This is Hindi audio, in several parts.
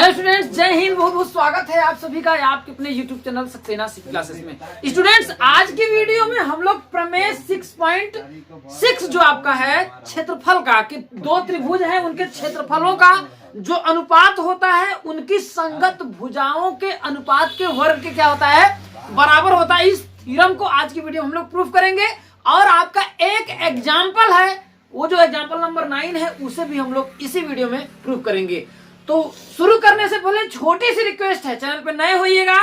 हेलो स्टूडेंट्स, जय हिंद। बहुत बहुत स्वागत है आप सभी का आपके अपने यूट्यूब चैनल सक्सेना सी क्लासेस में। स्टूडेंट्स, आज की वीडियो में हम लोग प्रमेय 6.6 जो आपका है क्षेत्रफल का कि दो त्रिभुज हैं उनके क्षेत्रफलों का जो अनुपात होता है उनकी संगत भुजाओं के अनुपात के वर्ग के क्या होता है, बराबर होता है। इस थ्योरम को आज की वीडियो में हम लोग प्रूफ करेंगे और आपका एक एग्जाम्पल है, वो जो एग्जाम्पल नंबर 9 है उसे भी हम लोग इसी वीडियो में प्रूफ करेंगे। तो शुरू करने से पहले छोटी सी रिक्वेस्ट है, चैनल पे नए होइएगा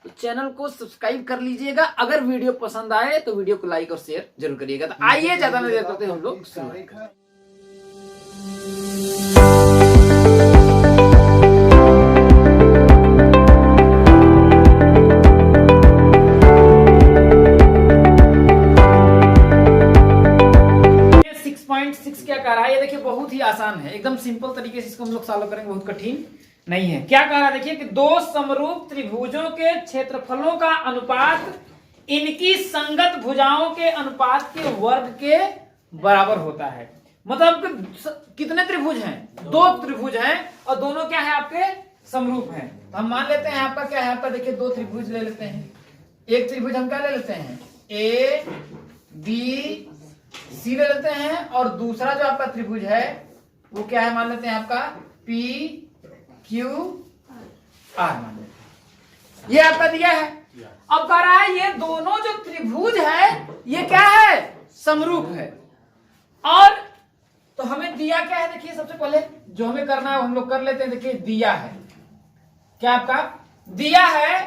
तो चैनल को सब्सक्राइब कर लीजिएगा। अगर वीडियो पसंद आए तो वीडियो को लाइक और शेयर जरूर करिएगा। तो आइए ज्यादा नहीं देर करते हम लोग शुरू करते हैं। क्या कह रहा है ये देखिए, बहुत ही आसान है, एकदम सिंपल तरीके से इसको हम लोग सॉल्व करेंगे, बहुत कठिन नहीं है। क्या कह रहा है देखिए कि दो समरूप त्रिभुजों के क्षेत्रफलों का अनुपात इनकी संगत भुजाओं के अनुपात के वर्ग के बराबर होता है। मतलब कि कितने त्रिभुज हैं? दो त्रिभुज हैं और दोनों क्या है आपके समरूप हैं। तो हम मान लेते हैं आपका क्या है, आपका देखिए दो त्रिभुज ले लेते हैं। एक त्रिभुज हम क्या ले लेते हैं, ए बी सी ले लेते हैं और दूसरा जो आपका त्रिभुज है वो क्या है, मान लेते हैं आपका पी क्यू आर मान लेते हैं। ये आपका दिया है। अब कह रहा है ये दोनों जो त्रिभुज है ये क्या है, समरूप है। और तो हमें दिया क्या है, देखिए सबसे पहले जो हमें करना है हम लोग कर लेते हैं। देखिए दिया है क्या, आपका दिया है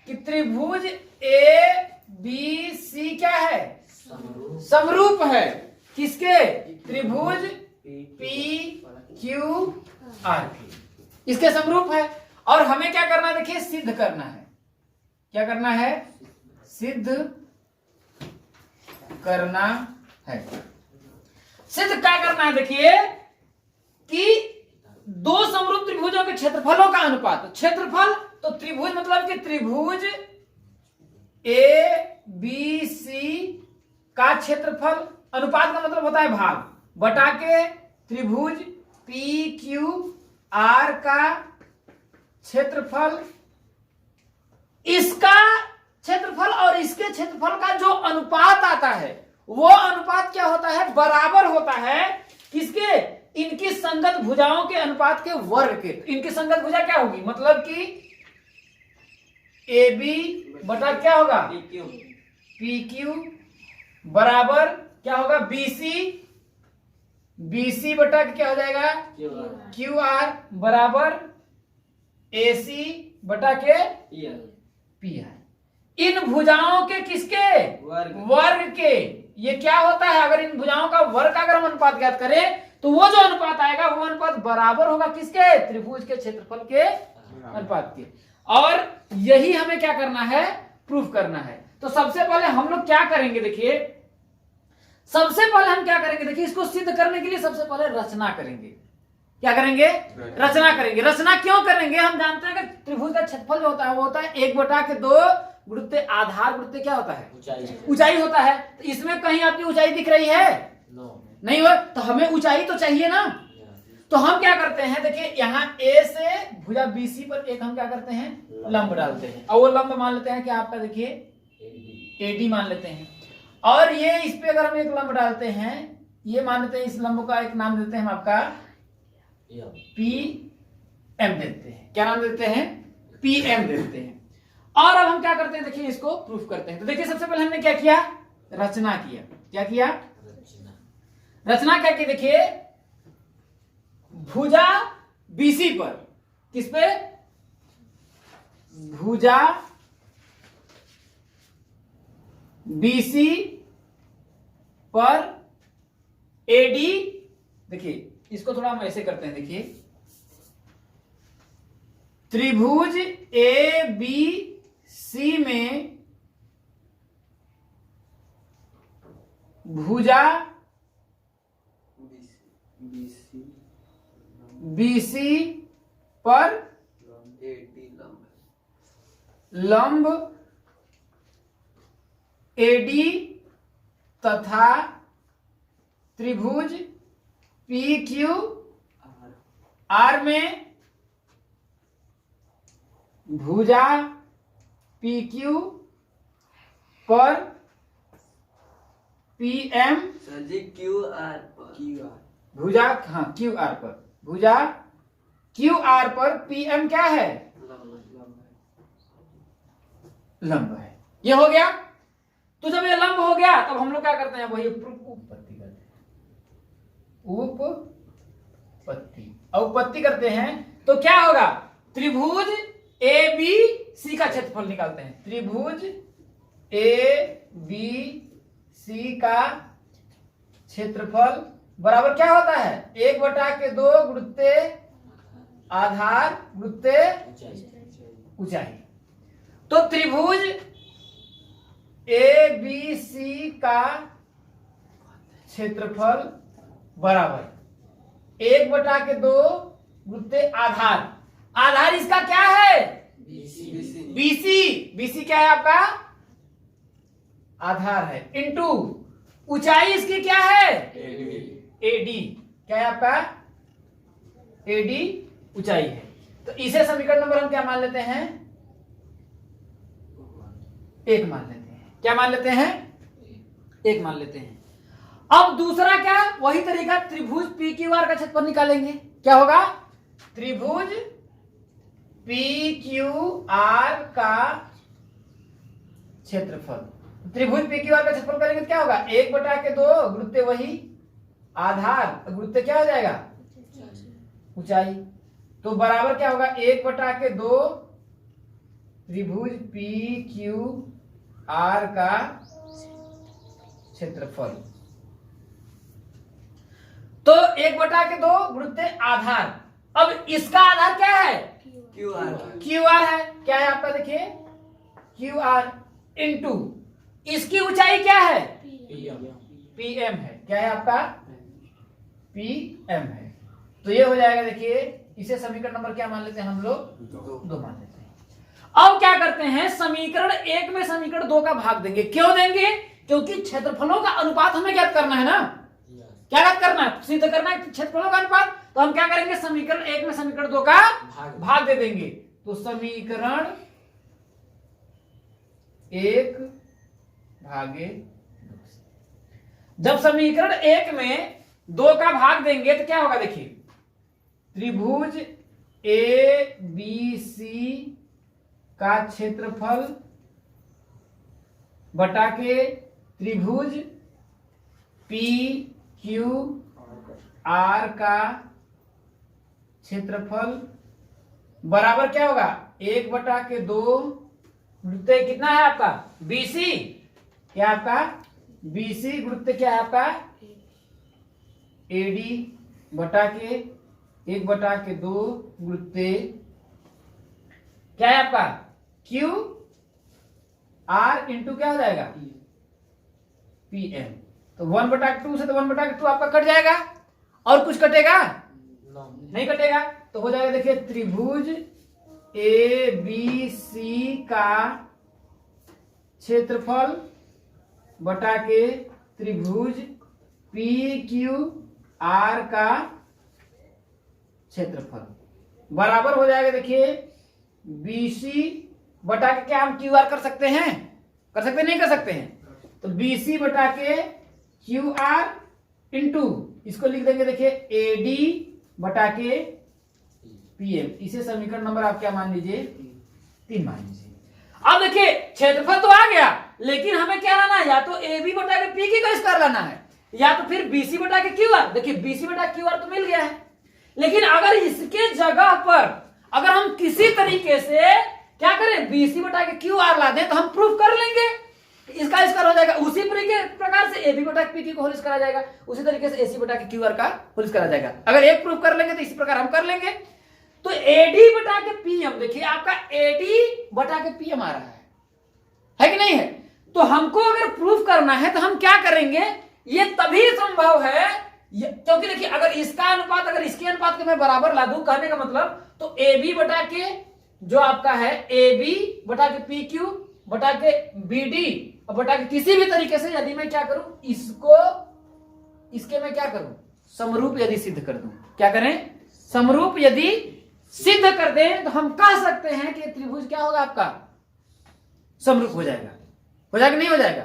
कि त्रिभुज ए बी सी क्या है, समरूप है। किसके? त्रिभुज पी क्यू आर के, इसके समरूप है। और हमें क्या करना है, देखिए सिद्ध करना है। क्या करना है? सिद्ध करना है। सिद्ध क्या करना है, देखिए कि दो समरूप त्रिभुजों के क्षेत्रफलों का अनुपात, क्षेत्रफल तो त्रिभुज मतलब कि त्रिभुज ए बी सी का क्षेत्रफल, अनुपात का मतलब होता है भाग, बटा के त्रिभुज पी क्यू आर का क्षेत्रफल, इसका क्षेत्रफल और इसके क्षेत्रफल का जो अनुपात आता है वो अनुपात क्या होता है, बराबर होता है किसके, इनकी संगत भुजाओं के अनुपात के वर्ग के। इनकी संगत भुजा क्या होगी, मतलब कि ए बी बटा क्या होगा, पी क्यू बराबर क्या होगा, बीसी, बीसी बटा क्या हो जाएगा, क्यू आर बराबर एसी बटा के पी आर। इन भुजाओं के किसके, वर्ग के। ये क्या होता है, अगर इन भुजाओं का वर्ग का अगर हम अनुपात ज्ञात करें तो वो जो अनुपात आएगा वो अनुपात बराबर होगा किसके, त्रिभुज के क्षेत्रफल के अनुपात के। और यही हमें क्या करना है, प्रूफ करना है। तो सबसे पहले हम लोग क्या करेंगे, देखिए सबसे पहले हम क्या करेंगे, देखिए इसको सिद्ध करने के लिए सबसे पहले रचना करेंगे। क्या करेंगे, रचना करेंगे। रचना क्यों करेंगे, हम जानते हैं कि त्रिभुज का क्षेत्रफल जो होता है वो होता है 1/2 गुणित आधार गुणित क्या होता है, ऊंचाई होता है। तो इसमें कहीं आपकी ऊंचाई दिख रही है? नहीं हो, तो हमें ऊंचाई तो चाहिए ना। तो हम क्या करते हैं, देखिए यहाँ ए से भुजा बीसी पर एक हम क्या करते हैं, लंब डालते हैं। और वो लंब मान लेते हैं कि आपका देखिए एडी मान लेते हैं। और ये इस पे अगर हम एक लंब डालते हैं, ये मान लेते हैं, इस लंब का एक नाम देते हैं हम आपका पी एम देते हैं। क्या नाम देते हैं, पी एम देते हैं। और अब हम क्या करते हैं, देखिए इसको प्रूफ करते हैं। तो देखिए सबसे पहले हमने क्या किया, रचना किया। क्या किया, रचना करके देखिए भुजा बीसी पर, किस पे, भुजा बीसी पर एडी, देखिए इसको थोड़ा हम ऐसे करते हैं। देखिए त्रिभुज ए बी सी में भुजा बीसी पर लंब एडी तथा त्रिभुज पी क्यू आर में भुजा पी क्यू पर PM सर जी QR पर भुजा, हाँ QR पर, भुजा QR पर PM क्या है? लंब है। ये हो गया। तो जब ये लंब हो गया तब हम लोग क्या करते हैं, वही उपपत्ति करते हैं, उपपत्ति। और उपपत्ति करते हैं तो क्या होगा, त्रिभुज ABC का क्षेत्रफल निकालते हैं। त्रिभुज ABC का क्षेत्रफल बराबर क्या होता है, 1/2 गुणित्ते आधार गुणित्ते ऊंचाई। तो त्रिभुज ABC का क्षेत्रफल बराबर 1/2 गुणित्ते आधार। आधार इसका क्या है, BC क्या है आपका, आधार है, इनटू ऊंचाई इसकी क्या है, AD क्या है आपका, AD ऊंचाई है। तो इसे समीकरण नंबर हम क्या मान लेते हैं, 1 मान लेते हैं। क्या मान लेते हैं, 1 मान लेते हैं। अब दूसरा क्या, वही तरीका, त्रिभुज PQR का क्षेत्रफल निकालेंगे। क्या होगा, त्रिभुज PQR का क्षेत्रफल, त्रिभुज PQR का क्षेत्रफल करेंगे तो क्या होगा, 1/2 गुणित्ते वही आधार गुणित्ते क्या हो जाएगा, ऊंचाई। तो बराबर क्या होगा, 1/2 त्रिभुज PQR का क्षेत्रफल। तो 1/2 गुणित्ते आधार। अब इसका आधार क्या है, QR है। क्या है आपका, देखिए QR इनटू इसकी ऊंचाई क्या है, PM है। क्या है आपका, PM है। तो ये हो जाएगा, देखिए इसे समीकरण नंबर क्या मान लेते हैं हम लोग, 2 मान लेते हैं। अब क्या करते हैं, समीकरण 1 में समीकरण 2 का भाग देंगे। क्यों देंगे, क्योंकि क्षेत्रफलों का अनुपात हमें ज्ञात करना है ना। क्या ज्ञात करना है, सिद्ध करना है क्षेत्रफलों का अनुपात। तो हम क्या करेंगे, समीकरण 1 में समीकरण 2 का भाग दे देंगे। तो समीकरण 1 भागे 2। जब समीकरण 1 में 2 का भाग देंगे तो क्या होगा, देखिए त्रिभुज ABC का क्षेत्रफल बटा के त्रिभुज PQR का क्षेत्रफल बराबर क्या होगा, 1/2 गुणित्ते कितना है आपका, BC। क्या आपका, BC गुणित्ते क्या है आपका, AD बटा के 1/2 गुणित्ते क्या है आपका, QR इंटू क्या हो जाएगा, PM। तो 1/2 से तो 1/2 आपका कट जाएगा, और कुछ कटेगा नहीं कटेगा। तो हो जाएगा, देखिए त्रिभुज ABC का क्षेत्रफल बटा के त्रिभुज PQR का क्षेत्रफल बराबर हो जाएगा, देखिए BC बटा के क्या हम QR कर सकते हैं, नहीं कर सकते हैं। तो BC बटा के QR इंटू इसको लिख देंगे, देखिए AD बटा के PM। इसे समीकरण नंबर आप क्या मान लीजिए, 3 मान लीजिए। अब देखिए क्षेत्रफल तो आ गया, लेकिन हमें क्या लाना है, या तो AB बटा के PQ का स्क्वायर लाना है, या तो फिर BC बटा के QR। देखिए BC बटा QR तो मिल गया है, लेकिन अगर इसके जगह पर अगर हम किसी तरीके से क्या करें, BC बटा के QR ला दें तो हम प्रूफ कर लेंगे, इसका स्क्वायर हो जाएगा। उसी प्रकार से AB बटा के PQ का होल स्क्वायर आ जाएगा, उसी तरीके से AC बटा के QR का होल स्क्वायर आ जाएगा। अगर एक प्रूफ कर लेंगे तो इसी प्रकार हम कर लेंगे। तो AD बटा के PM, देखिए आपका AD बटा के PM आ रहा है कि नहीं है। तो हमको अगर प्रूफ करना है तो हम क्या करेंगे, ये तभी संभव है क्योंकि देखिए अगर इसका अनुपात अगर इसके अनुपात के मैं बराबर ला दूं, कहने का मतलब तो AB बटा के जो आपका है AB बटा के PQ बटा के BD और बटा के किसी भी तरीके से यदि मैं क्या करूं, इसको इसके मैं क्या करूं, समरूप यदि सिद्ध कर दूं। क्या करें, समरूप यदि सिद्ध कर दें तो हम कह सकते हैं कि त्रिभुज क्या होगा आपका, समरूप हो जाएगा। हो जाएगा नहीं हो जाएगा?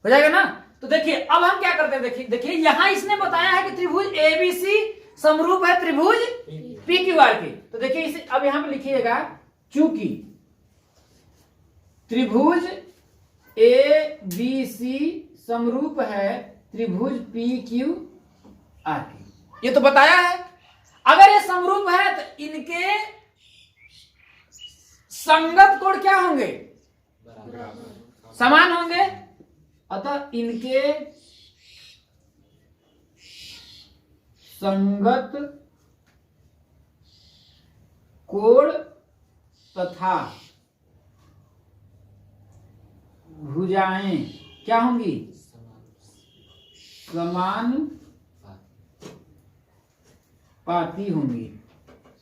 हो जाएगा ना। तो देखिए अब हम क्या करते हैं, देखिए देखिए यहां इसने बताया है कि त्रिभुज एबीसी समरूप है त्रिभुज पी क्यू आर के। तो देखिए इसे अब यहां पर लिखिएगा, चूंकि त्रिभुज ए बी सी समरूप है त्रिभुज पी क्यू आर के, ये तो बताया है। अगर ये समरूप है तो इनके संगत कोण क्या होंगे, समान होंगे। अतः इनके संगत कोण तथा भुजाएं क्या होंगी, समानुपाती होंगी,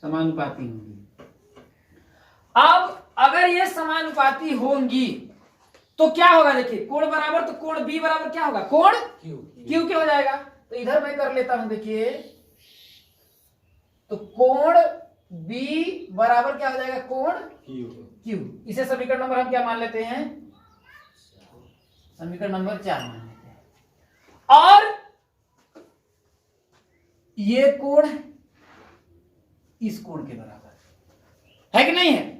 समानुपाती होंगी। अब अगर ये समानुपाती होंगी तो क्या होगा, देखिए कोण बराबर, तो कोण बी बराबर क्या होगा, कोण क्यू के हो जाएगा। तो इधर मैं कर लेता हूं, देखिए तो कोण बी बराबर क्या हो जाएगा, कोण क्यू। इसे समीकरण नंबर हम क्या मान लेते हैं, समीकरण नंबर 4 मान लेते हैं। और ये कोण इस कोण के बराबर है कि नहीं है।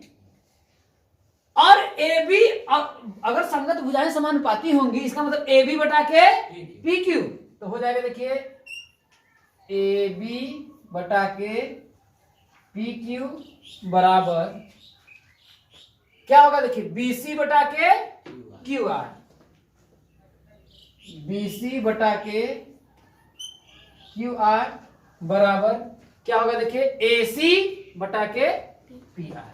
और ए बी, अगर संगत भुजाएं समानुपाती होंगी इसका मतलब ए बी बटा के पी क्यू, तो हो जाएगा देखिए ए बी बटा के पी क्यू बराबर क्या होगा, देखिए बी सी बटा के क्यू आर, बी सी बटा के क्यू आर बराबर क्या होगा, देखिए ए सी बटा के पी आर।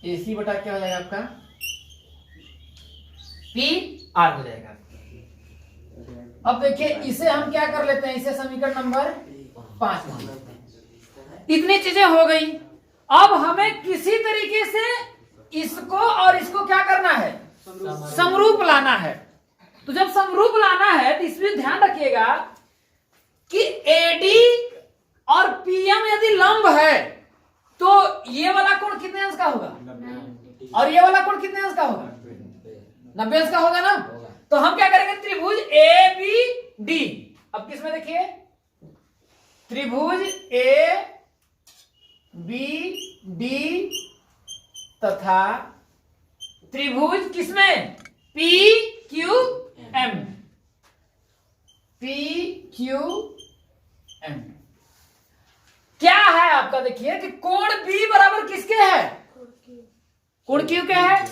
ए सी बटा क्या हो जाएगा आपका, पी आर हो जाएगा। अब देखिए इसे हम क्या कर लेते हैं, इसे समीकरण नंबर 5 मान लेते हैं। इतनी चीजें हो गई। अब हमें किसी तरीके से इसको और इसको क्या करना है, समरूप लाना है। तो जब समरूप लाना है तो इसमें ध्यान रखिएगा कि एडी और पीएम यदि लंब है तो ये वाला कोण कितने अंश का होगा, और ये वाला कोण कितने अंश का होगा, 90 अंश का होगा ना। तो हम क्या करेंगे, त्रिभुज ए बी डी, अब किसमें देखिए त्रिभुज ए बी डी तथा त्रिभुज किसमें P Q M, P Q M क्या है आपका, देखिए कि कोण बी बराबर किसके है, कोण क्यू के है,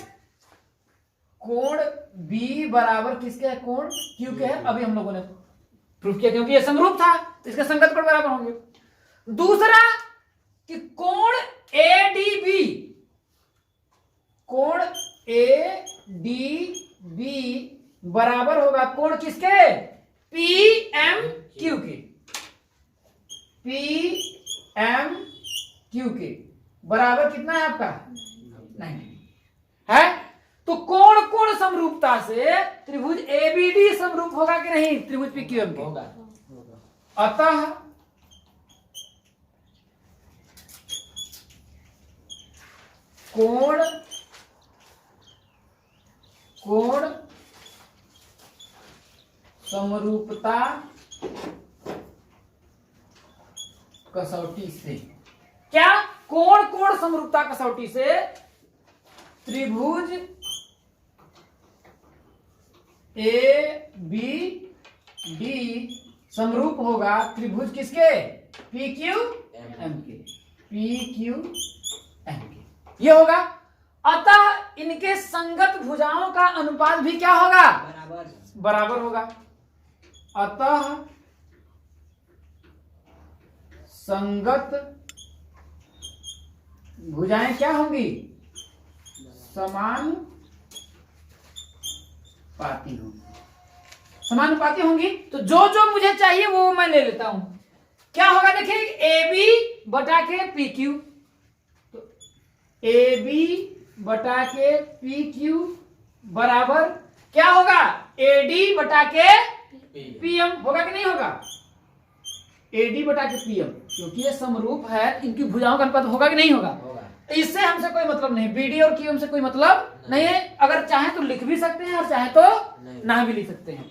कोण बी बराबर किसके है, कोण क्यू के है। अभी हम लोगों ने प्रूफ किया क्योंकि ये समरूप था तो इसके संगत कोण बराबर होंगे। दूसरा कि कोण एडीबी, कोण एडीबी बराबर होगा कोण किसके, पीएम क्यू के, पीएम क्यू के बराबर कितना है आपका, 90 है। तो कोण कोण समरूपता से त्रिभुज एबीडी समरूप होगा कि नहीं, त्रिभुज पीक्यूएम के होगा। अतः कोण कोण समरूपता कसौटी से, क्या कोण कोण समरूपता कसौटी से त्रिभुज ए बी डी समरूप होगा त्रिभुज किसके, पी क्यू एम के, पी क्यू एम के, ये होगा। अतः इनके संगत भुजाओं का अनुपात भी क्या होगा, बराबर होगा। अतः संगत भुजाएं क्या होंगी, समानुपाती होंगी, समानुपाती होंगी। तो जो जो मुझे चाहिए वो मैं ले लेता हूं। क्या होगा देखिए, ए बी बटा के पी क्यू, तो ए बी बटा के पी क्यू बराबर क्या होगा, एडी बटा के पीएम होगा कि नहीं होगा, एडी बटा के पीएम। क्योंकि ये समरूप है, इनकी भुजाओं का अनुपात होगा कि नहीं होगा? इससे हमसे कोई मतलब नहीं, बीडी और क्यू से कोई मतलब नहीं है। अगर चाहे तो लिख भी सकते हैं और चाहे तो ना भी लिख सकते हैं।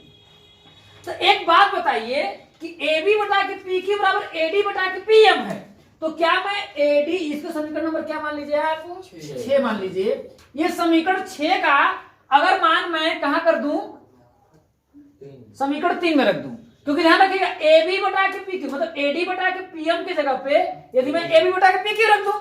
तो एक बात बताइए कि AB बटा के PQ बराबर AD बटा के PM है, तो क्या मैं AD, इसको समीकरण नंबर क्या मान लीजिए आप? 6 मान लीजिए। ये समीकरण 6 का अगर मान मैं कहां कर दूं? समीकरण 3 में रख दूं, क्योंकि ध्यान रखिएगा AB बटा के PQ मतलब AD बटा के PM की जगह पे यदि मैं AB बटा के PQ रख दूं,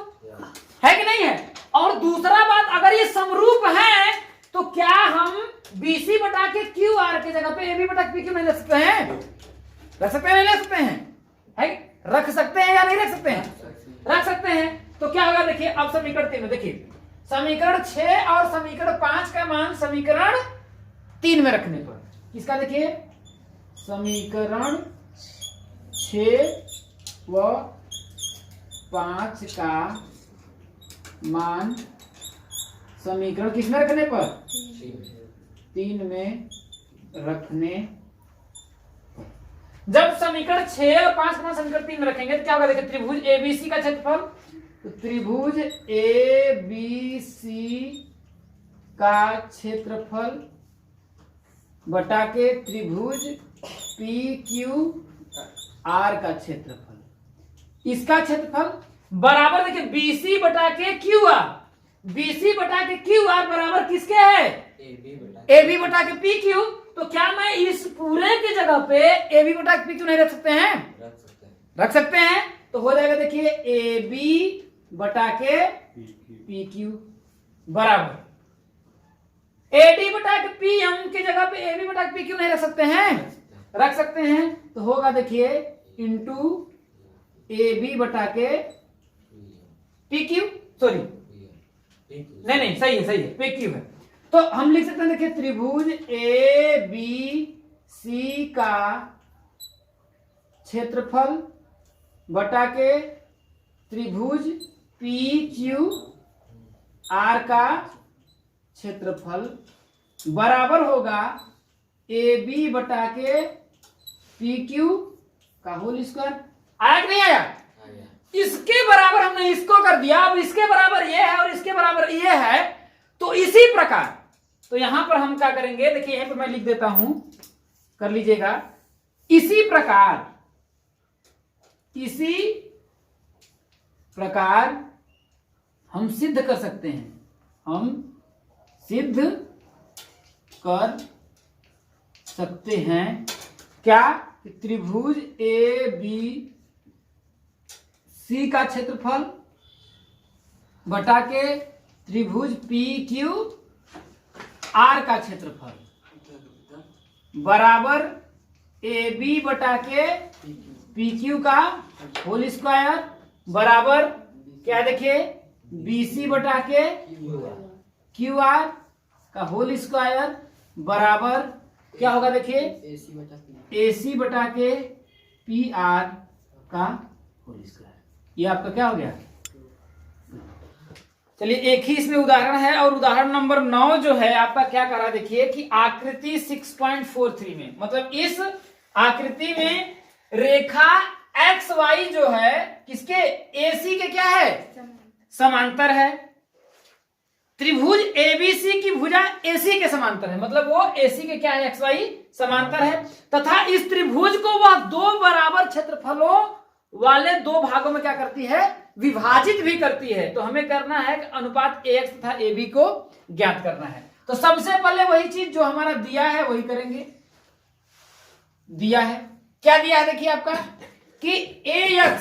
है कि नहीं है? और दूसरा बात, अगर ये समरूप है तो क्या हम BC बटा के QR की जगह पे AB बटा के PQ नहीं रख सकते हैं? रख सकते हैं, नहीं रख सकते हैं? है रख सकते हैं या नहीं रख सकते हैं? रख सकते हैं। तो क्या होगा देखिए, अब समीकरण 3 में देखिए, समीकरण 6 और समीकरण 5 का मान समीकरण 3 में रखने पर किसका देखिए, समीकरण 6 व 5 का मान समीकरण किसमें रखने पर? 3 में रखने। जब समीकरण 6 और 5 का मान समीकरण 3 में रखेंगे तो क्या होगा देखिए, त्रिभुज ABC का क्षेत्रफल, तो त्रिभुज ABC का क्षेत्रफल बटा के त्रिभुज PQR का क्षेत्रफल, इसका क्षेत्रफल बराबर देखिए BC बटा के QR, BC बटा के QR बराबर किसके है? AB बटा के PQ। तो क्या मैं इस पूरे की जगह पे AB बटा के PQ नहीं रख सकते हैं? रख सकते हैं। तो हो जाएगा देखिए AB बटा के PQ बराबर AD बटा के PM की जगह पे AB बटा के PQ नहीं रख सकते हैं? रख सकते हैं। तो होगा देखिए इंटू AB बटा के PQ, सॉरी नहीं सही है PQ है। तो हम लिख सकते हैं देखिए, त्रिभुज ABC का क्षेत्रफल बटा के त्रिभुज PQR का क्षेत्रफल बराबर होगा AB बटा के PQ का होल स्क्वायर। आया कि नहीं आया? इसके बराबर हमने इसको कर दिया, अब इसके बराबर ये है और इसके बराबर ये है। तो इसी प्रकार, तो यहां पर हम क्या करेंगे देखिए, यहां पर मैं लिख देता हूं, कर लीजिएगा। इसी प्रकार हम सिद्ध कर सकते हैं, हम सिद्ध कर सकते हैं क्या? त्रिभुज ABC का क्षेत्रफल बटा के त्रिभुज PQR का क्षेत्रफल बराबर AB बटा के PQ का होल स्क्वायर बराबर क्या देखिए, BC बटा के QR का होल स्क्वायर बराबर क्या होगा देखिए, AC बटा के PR का होल स्क्वायर। ये आपका क्या हो गया? चलिए एक ही इसमें उदाहरण है, और उदाहरण नंबर 9 जो है आपका क्या करा देखिए कि आकृति 6.43 में, मतलब इस आकृति में रेखा XY जो है किसके, AC के क्या है? समांतर है। त्रिभुज ABC की भुजा AC के समांतर है, मतलब वो AC के क्या है? XY समांतर है। तथा इस त्रिभुज को वह दो बराबर क्षेत्रफलों वाले दो भागों में क्या करती है? विभाजित भी करती है। तो हमें करना है कि अनुपात AX तथा AB को ज्ञात करना है। तो सबसे पहले वही चीज जो हमारा दिया है वही करेंगे। दिया है, क्या दिया है देखिए आपका कि AX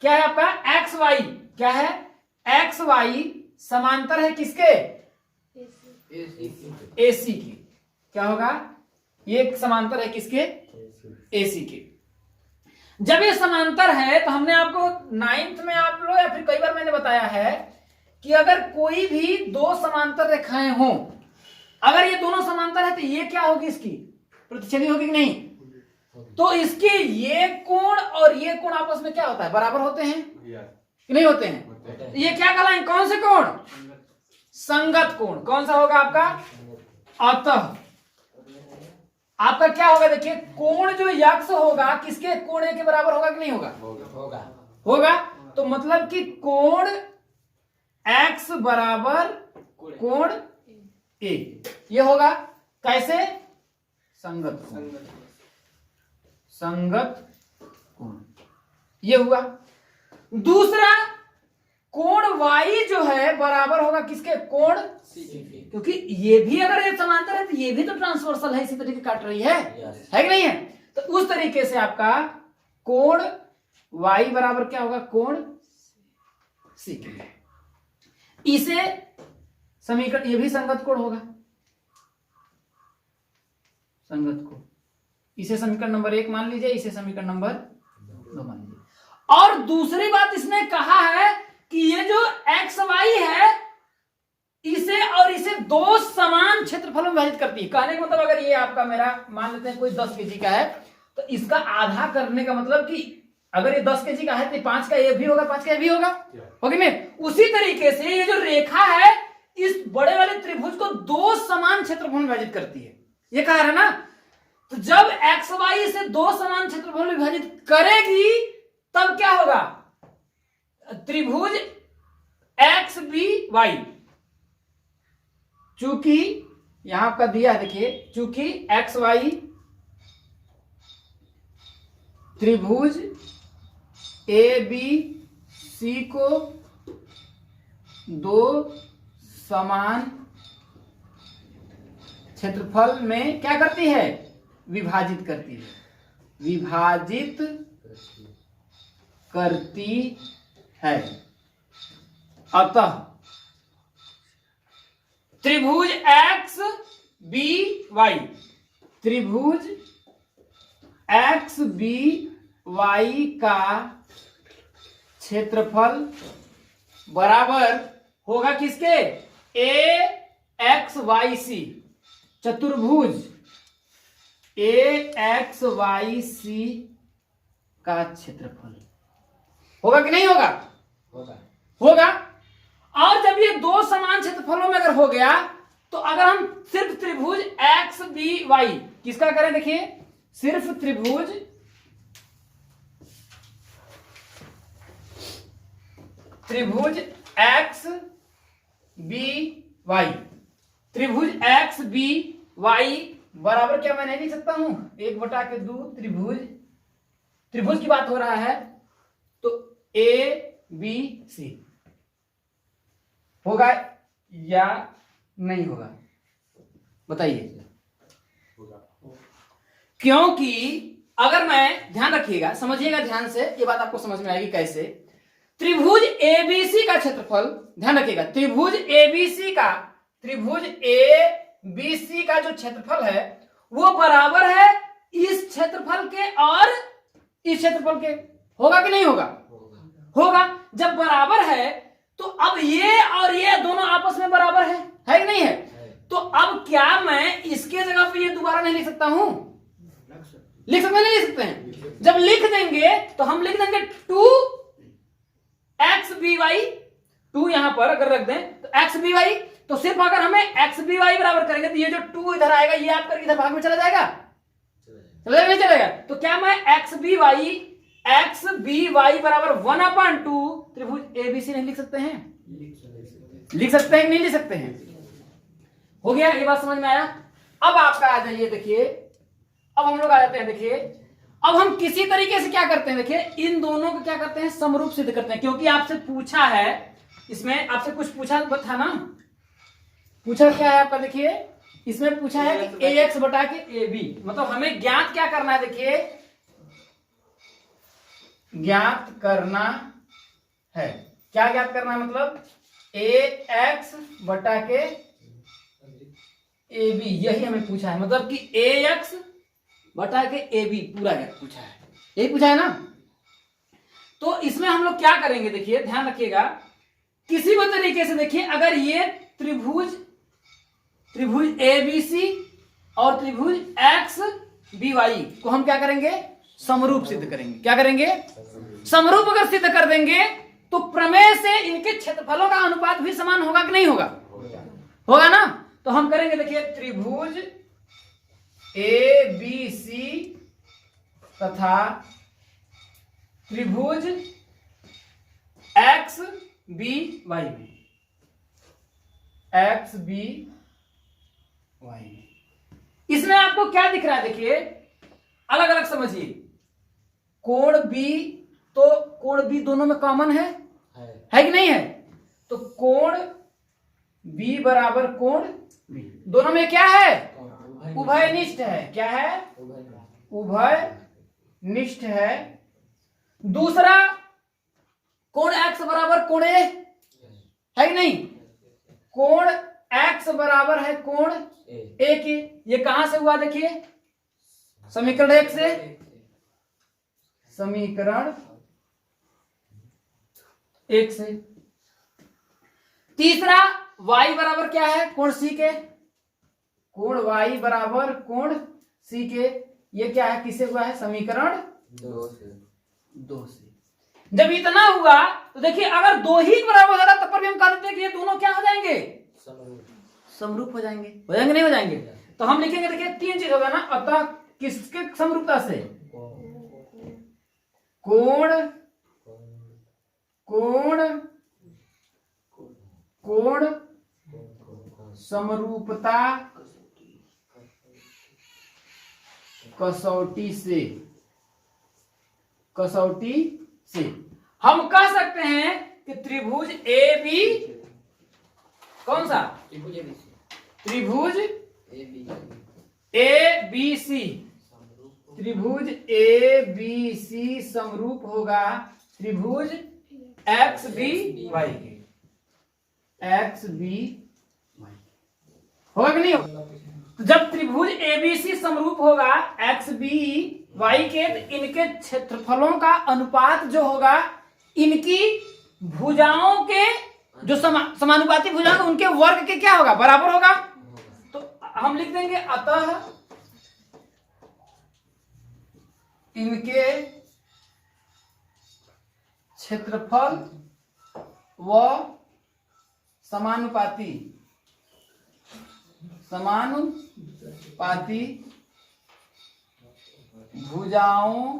क्या है आपका, XY क्या है? XY समांतर है किसके? AC की। क्या होगा? ये समांतर है किसके? AC के। जब ये समांतर है तो हमने आपको 9th में आप लोग या फिर कई बार मैंने बताया है कि अगर कोई भी दो समांतर रेखाएं हो, अगर ये दोनों समांतर है तो ये क्या होगी? इसकी प्रतिच्छेदी होगी कि नहीं? तो इसके ये कोण और ये कोण आपस में क्या होता है? बराबर होते हैं कि नहीं होते हैं? ये क्या कहलाएंगे? कौन से कोण? संगत कोण। कौन सा होगा आपका? अतः आपका क्या होगा देखिए, कोण जो यक्ष होगा किसके कोण के बराबर होगा कि नहीं होगा? होगा। तो मतलब कि कोण x बराबर कोण ए, ये होगा कैसे? संगत कोण, संगत कोण, ये हुआ। दूसरा कोण y जो है बराबर होगा किसके? कोण C के, क्योंकि ये भी अगर ये समांतर है तो ये भी तो ट्रांसवर्सल है, इसी तरीके काट रही है, है कि नहीं है? तो उस तरीके से आपका कोण y बराबर क्या होगा? कोण C के। इसे समीकरण, ये भी संगत कोण होगा, संगत कोण। इसे समीकरण नंबर 1 मान लीजिए, इसे समीकरण नंबर 2 मान लीजिए। और दूसरी बात इसने कहा है कि ये जो एक्स वाई है इसे और इसे दो समान क्षेत्रफलों में विभाजित करती है। कहने का मतलब अगर ये आपका मेरा मान लेते हैं कोई 10 केजी का है तो इसका आधा करने का मतलब कि अगर ये 10 केजी का है तो 5 का ये भी होगा, 5 का ये भी होगा, ओके नहीं? उसी तरीके से ये जो रेखा है इस बड़े वाले त्रिभुज को दो समान क्षेत्रफल में विभाजित करती है, ये कहा है ना। तो जब एक्स वाई से दो समान क्षेत्रफल में विभाजित करेगी तब क्या होगा? त्रिभुज एक्स बी वाई, चूंकि यहां आपका दिया है, देखिए, चूंकि एक्स वाई त्रिभुज ए बी सी को दो समान क्षेत्रफल में क्या करती है? विभाजित करती है, विभाजित करती है। अतः त्रिभुज एक्स बी वाई, त्रिभुज एक्स बी वाई का क्षेत्रफल बराबर होगा किसके? ए एक्स वाई सी, चतुर्भुज ए एक्स वाई सी का क्षेत्रफल होगा कि नहीं होगा? होगा, होगा। और जब ये दो समान क्षेत्रफलों में अगर हो गया तो अगर हम सिर्फ त्रिभुज एक्स बी वाई किसका करें, देखिए, सिर्फ त्रिभुज एक्स बी वाई, त्रिभुज एक्स बी वाई बराबर क्या मैं नहीं लिख सकता हूं? 1/2 त्रिभुज की बात हो रहा है तो ए बी सी होगा या नहीं होगा? बताइए। क्योंकि अगर मैं, ध्यान रखिएगा, समझिएगा ध्यान से, ये बात आपको समझ में आएगी कैसे। त्रिभुज एबीसी का क्षेत्रफल, ध्यान रखिएगा, त्रिभुज एबीसी का जो क्षेत्रफल है वो बराबर है इस क्षेत्रफल के और इस क्षेत्रफल के, होगा कि नहीं होगा? होगा। जब बराबर है तो अब ये और ये दोनों आपस में बराबर है कि नहीं है? तो अब क्या मैं इसके जगह पे ये दोबारा नहीं लिख सकता हूं? लिख सकते हैं, नहीं लिख सकते हैं? जब लिख देंगे तो हम लिख देंगे 2xby, 2 यहां पर अगर रख दें तो xby, तो सिर्फ अगर हमें xby बराबर करेंगे तो ये जो 2 इधर आएगा ये आपका इधर भाग में चला जाएगा, नहीं चलेगा? तो क्या मैं xby बराबर 1/2 त्रिभुज एबीसी नहीं लिख सकते हैं? लिख सकते हैं कि नहीं लिख सकते हैं? हो गया, ये बात समझ में आया? अब आपका आ जाइए, देखिए, अब हम लोग आ जाते हैं, देखिए, अब हम किसी तरीके से क्या करते हैं, देखिए, इन दोनों को क्या करते हैं? समरूप सिद्ध करते हैं। क्योंकि आपसे पूछा है, इसमें आपसे कुछ पूछा था ना, पूछा क्या है आपका, देखिए, इसमें पूछा है कि ax बटा के ab, मतलब हमें ज्ञात क्या करना है? देखिए, ज्ञात करना है, क्या ज्ञात करना है? मतलब ax बटा के ab, यही हमें पूछा है, मतलब कि ax बटा के ab पूरा पूछा है, यही पूछा है ना। तो इसमें हम लोग क्या करेंगे, देखिए, ध्यान रखिएगा, किसी भी तरीके से, देखिए, अगर ये त्रिभुज एबीसी और त्रिभुज एक्स बी वाई को हम क्या करेंगे? समरूप सिद्ध करेंगे। क्या करेंगे? समरूप अगर सिद्ध कर देंगे तो प्रमेय से इनके क्षेत्रफलों का अनुपात भी समान होगा कि नहीं होगा? होगा ना। तो हम करेंगे, देखिए, त्रिभुज ए बी सी तथा त्रिभुज एक्स बी वाई में, एक्स बी वाई में। इसमें आपको क्या दिख रहा है? देखिए अलग अलग समझिए। कोण बी, तो कोण बी दोनों में कॉमन है कि नहीं है? तो कोण बी बराबर कोण बी, दोनों में क्या है? उभयनिष्ठ है। क्या है? उभयनिष्ठ है। दूसरा, कोण एक्स बराबर कोण ए है कि नहीं? कोण एक्स बराबर है कोण ए की। ये कहां से हुआ? देखिए समीकरण 1 से, समीकरण 1 से। तीसरा, y बराबर क्या है? कोण सी के। कोण y बराबर कोण सी के। ये क्या है? किससे हुआ है? समीकरण 2 से। जब इतना हुआ तो देखिए अगर दो ही बराबर हो जाता तब पर भी हम कह देते हैं कि ये दोनों क्या हो जाएंगे? समरूप हो जाएंगे। हो जाएंगे नहीं हो जाएंगे? तो हम लिखेंगे, देखिए 3 चीज होगा ना। अतः किसके समरूपता से? कोण, कोण, कोण समरूपता कसौटी से, कसौटी से हम कह सकते हैं कि त्रिभुज ए बी, कौन सा? त्रिभुज ए बी सी, त्रिभुज ए बी सी समरूप होगा त्रिभुज एक्स बी वाई के। एक्स बी वाई होगा कि नहीं होगा? तो जब त्रिभुज एबीसी समरूप होगा एक्स बी वाई के, तो इनके क्षेत्रफलों का अनुपात जो होगा इनकी भुजाओं के जो समानुपाती भुजाएं उनके वर्ग के क्या होगा? बराबर होगा। तो हम लिख देंगे अतः इनके क्षेत्रफल व समानुपाती, समानुपाती भुजाओं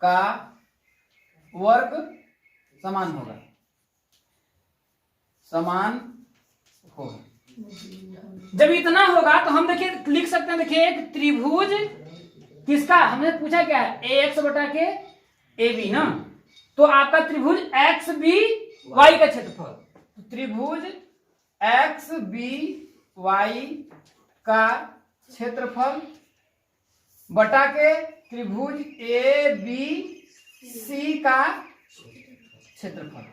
का वर्ग समान होगा, समान होगा। जब इतना होगा तो हम देखिए लिख सकते हैं, देखिए एक त्रिभुज किसका? हमने पूछा क्या है? ए एक्स बटा के ए बी ना। तो आपका त्रिभुज एक्स बी वाई का क्षेत्रफल, त्रिभुज एक्स बी वाई का क्षेत्रफल बटा के त्रिभुज ए बी सी का क्षेत्रफल,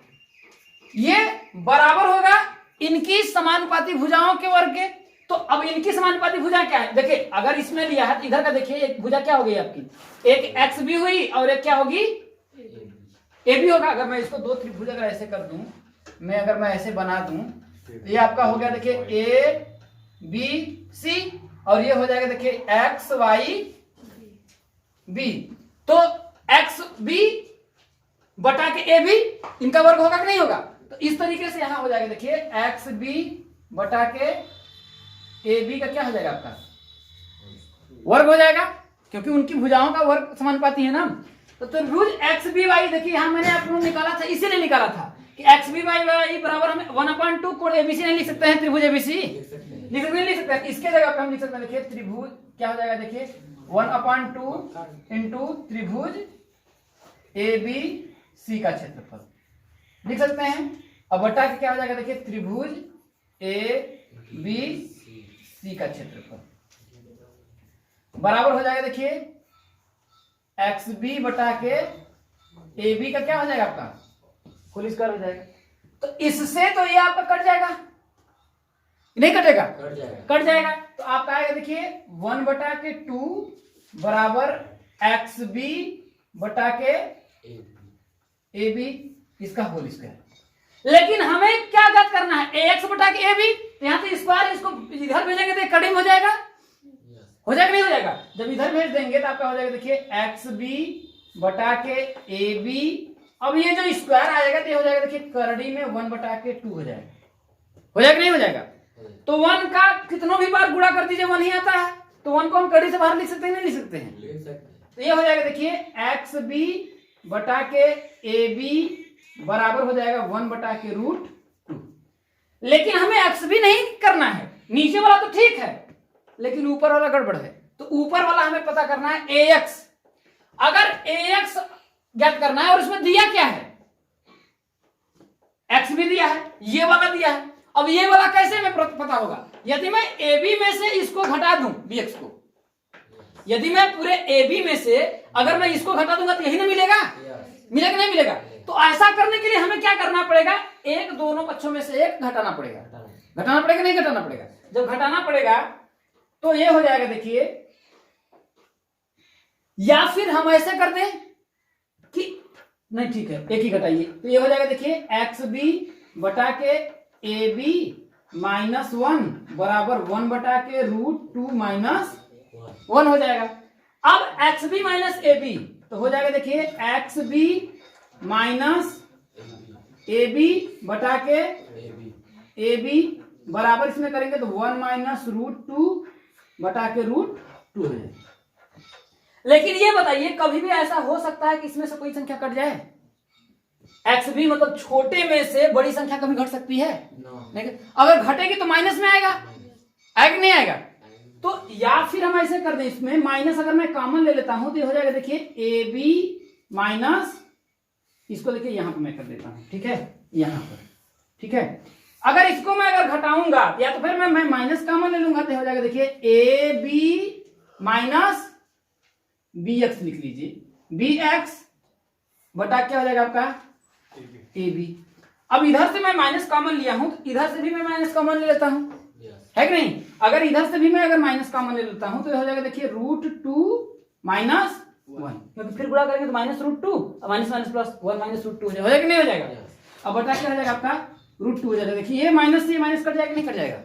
ये बराबर होगा इनकी समानुपाती भुजाओं के वर्ग के। तो अब इनकी समानुपाती भुजा क्या है? देखिए अगर इसमें लिया है तो इधर का देखिए एक भुजा क्या हो गई आपकी? एक एक्स बी हुई और एक क्या होगी? ए बी होगा। अगर मैं इसको दो त्रिभुज अगर ऐसे कर दूं, अगर मैं ऐसे बना दूं तो ये आपका हो गया देखिए ए बी सी, और ये हो जाएगा देखिए एक्स वाई बी। तो एक्स बी बटा के ए बी इनका वर्ग होगा कि नहीं होगा? तो इस तरीके से यहां हो जाएगा देखिए एक्स बी बटा के ए बी का क्या हो जाएगा? आपका वर्ग हो जाएगा, क्योंकि उनकी भुजाओं का वर्ग समानुपाती है ना। तो त्रिभुज एक्स बी वाई, देखिए यहां मैंने आपको निकाला था, इसीलिए निकाला था कि एक्स बी वाई बराबर हमें 1/2 कोण एबीसी नहीं लिख सकते हैं? त्रिभुज एबीसी लिख सकते हैं। इसके जगह पे हम लिख सकते हैं, देखिए त्रिभुज क्या हो जाएगा? देखिए 1/2 इंटू त्रिभुज ए बी सी का क्षेत्रफल लिख सकते हैं। अब बटा के क्या हो जाएगा? देखिए त्रिभुज ए बी सी का क्षेत्रफल बराबर हो जाएगा देखिए एक्स बी बटा के ए बी का क्या हो जाएगा? आपका कुल स्क्वायर हो जाएगा। तो इससे तो ये आपका कट जाएगा, नहीं कटेगा? कट जाएगा। तो आपका आएगा देखिए 1/2 बराबर एक्स बी बटा के ए बी, इसका होल स्क्वायर। लेकिन हमें क्या ज्ञात करना है? ए एक्स बटा के ए बी। तो यहां से स्क्वायर इसको इधर भेजेंगे तो कटिंग हो जाएगा, हो जाएगा नहीं हो जाएगा? जब इधर भेज देंगे तो आपका हो जाएगा देखिए एक्स बी बटा के ए बी। अब ये जो स्क्वायर आएगा तो ये हो जाएगा देखिए करड़ी में 1/2 हो जाएगा, हो जाएगा नहीं हो जाएगा? तो 1 का कितनों भी बार गुणा कर दीजिए 1 ही आता है। तो 1 को हम कड़ी से बाहर लिख सकते हैं नहीं लिख सकते हैं? लिख सकते हैं। तो ये हो जाएगा देखिए एक्स बी बटा के ए बी बराबर हो जाएगा 1 बटा के रूट 2। लेकिन हमें एक्स बी नहीं करना है, नीचे वाला तो ठीक है लेकिन ऊपर वाला गड़बड़ है। तो ऊपर वाला हमें पता करना है ए एक्स। अगर ए एक्स ज्ञात करना है और इसमें दिया क्या है, एक्स भी दिया है, ये वाला दिया है। अब ये वाला कैसे हमें पता होगा? यदि मैं ए बी में से इसको घटा दूं बी एक्स को, यदि मैं पूरे ए बी में से अगर मैं इसको घटा दूंगा तो यही ना मिलेगा, मिलेगा नहीं मिलेगा? तो ऐसा करने के लिए हमें क्या करना पड़ेगा? एक दोनों पक्षों में से एक घटाना पड़ेगा। घटाना पड़ेगा नहीं घटाना पड़ेगा? जब घटाना पड़ेगा तो ये हो जाएगा देखिए, या फिर हम ऐसे कर दें कि नहीं ठीक है एक ही घटाइए, तो ये हो जाएगा देखिए एक्स बी बटा के ए बी माइनस 1 बराबर 1 बटा के रूट 2 माइनस 1 हो जाएगा। अब x b minus a b तो हो जाएगा देखिए x b minus a b बटा के ए बी बराबर इसमें करेंगे तो 1 माइनस रूट 2 बटा के रूट 2 हो जाएगा। लेकिन ये बताइए कभी भी ऐसा हो सकता है कि इसमें से कोई संख्या कट जाए? एक्स बी मतलब छोटे में से बड़ी संख्या कभी घट सकती है? नहीं। अगर घटेगी तो माइनस में आएगा, आएगा नहीं आएगा? तो या फिर हम ऐसे कर दें, इसमें माइनस अगर मैं कॉमन ले लेता हूं तो ये हो जाएगा देखिए ए बी माइनस, इसको देखिए यहां पर मैं कर देता हूं, ठीक है यहां पर, ठीक है। अगर इसको मैं अगर घटाऊंगा या तो फिर मैं माइनस कॉमन ले लूंगा तो हो जाएगा देखिए a b minus b x लिख लीजिए, बी एक्स बटा क्या हो जाएगा आपका ए बी। अब इधर से मैं माइनस कॉमन लिया हूं तो इधर से भी मैं माइनस कॉमन ले लेता हूं, है कि नहीं? अगर इधर से भी मैं अगर माइनस कॉमन ले लेता हूं तो हो जाएगा देखिए रूट 2 माइनस 1, क्योंकि फिर गुणा करेंगे तो minus root 2 minus minus plus 1 minus root 2 हो जाएगा कि नहीं हो जाएगा? अब बटा क्या हो जाएगा आपका रूट 2 हो जाएगा। देखिए ये माइनस से माइनस कट जाएगा नहीं कट जाएगा?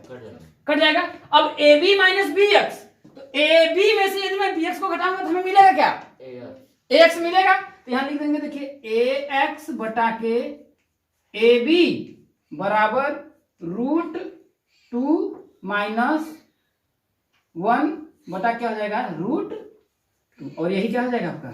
कट जाएगा। अब a b minus b x, तो ए बी में से यदि मैं बी एक्स को घटाऊंगा तो हमें मिलेगा क्या? ए एक्स मिलेगा। तो यहां लिख देंगे देखिए ए एक्स बटा के ए बी बराबर रूट 2 माइनस 1 बटा क्या हो जाएगा रूट 2, और यही क्या हो जाएगा आपका